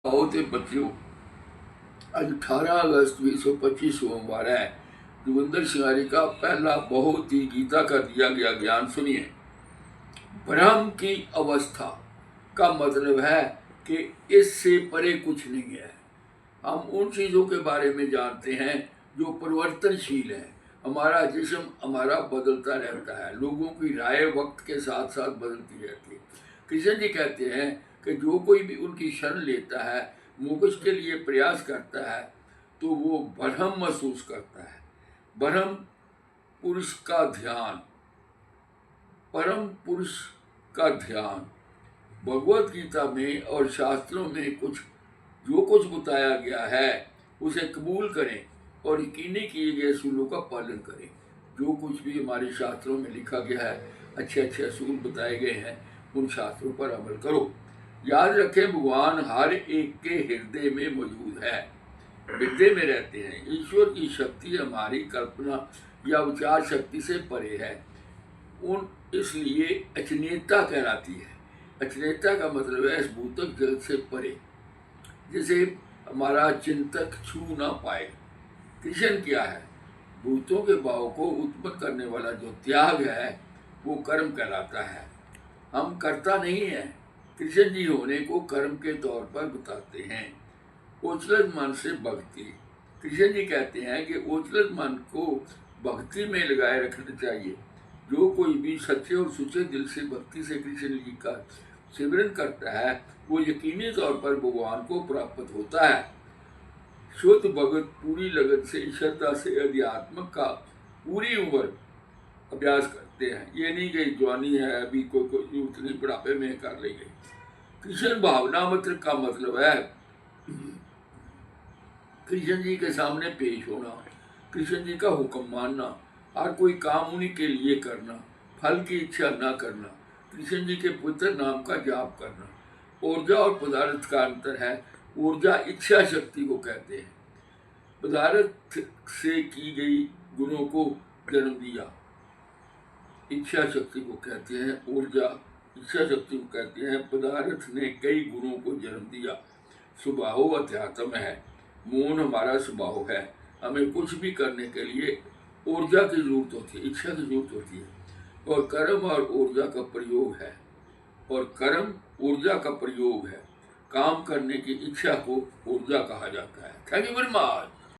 बहुत ही बच्चों, आज 18 अगस्त 2025 सोमवार है। जोगिंदर सिंगारी का पहला बहुत ही गीता का दिया गया ज्ञान सुनिए। ब्रह्म की अवस्था का मतलब है कि इससे परे कुछ नहीं है। हम उन चीज़ों के बारे में जानते हैं जो परिवर्तनशील है। हमारा जिस्म हमारा बदलता रहता है, लोगों की राय वक्त के साथ साथ बदलती रहती है। कृष्ण जी कहते हैं कि जो कोई भी उनकी शरण लेता है, मोक्ष के लिए प्रयास करता है, तो वो ब्रह्म महसूस करता है। ब्रह्म पुरुष का ध्यान, परम पुरुष का ध्यान भगवत गीता में और शास्त्रों में जो कुछ बताया गया है उसे कबूल करें और यकीनी किए गए असूलों का पालन करें। जो कुछ भी हमारे शास्त्रों में लिखा गया है, अच्छे अच्छे असूल बताए गए हैं, उन शास्त्रों पर अमल करो। याद रखें, भगवान हर एक के हृदय में मौजूद है, हृदय में रहते हैं। ईश्वर की शक्ति हमारी कल्पना या विचार शक्ति से परे है, इसलिए अचेतनता कहलाती है। अचेतनता का मतलब है इस भूतक जगत से परे, जिसे हमारा चिंतक छू ना पाए। कृष्ण क्या है? भूतों के भाव को उत्पन्न करने वाला जो त्याग है वो कर्म कहलाता है। हम करता नहीं है। कृष्ण जी होने को कर्म के तौर पर बताते हैं। ओचलत मन से भक्ति, कृष्ण जी कहते हैं कि ओचलत मन को भक्ति में लगाए रखना चाहिए। जो कोई भी सच्चे और सुचे दिल से भक्ति से कृष्ण जी का सिमरन करता है, वो यकीनी तौर पर भगवान को प्राप्त होता है। शुद्ध भगत पूरी लगन से, श्रद्धा से अध्यात्म का पूरी उम्र अभ्यास करते हैं। ये नहीं कि जवानी है अभी कोई उतनी बुढ़ापे में कर लेंगे। कृष्ण भावना मंत्र का मतलब है कृष्ण जी के सामने पेश होना, कृष्ण जी का हुक्म मानना, हर कोई काम उन्हीं के लिए करना, फल की इच्छा न करना, कृष्ण जी के पुत्र नाम का जाप करना। ऊर्जा और पदार्थ का अंतर है। ऊर्जा इच्छा शक्ति को कहते हैं। पदार्थ से की गई गुणों को जन्म दिया, इच्छा शक्ति को कहते हैं। ऊर्जा इच्छा शक्ति को कहते हैं। पदार्थ ने कई गुणों को जन्म दिया। स्वभाव अध्यात्म है। मौन हमारा स्वभाव है। हमें कुछ भी करने के लिए ऊर्जा की जरूरत होती है, इच्छा की जरूरत होती है। और कर्म और ऊर्जा का प्रयोग है, और कर्म ऊर्जा का प्रयोग है। काम करने की इच्छा को ऊर्जा कहा जाता है। Thank you very much.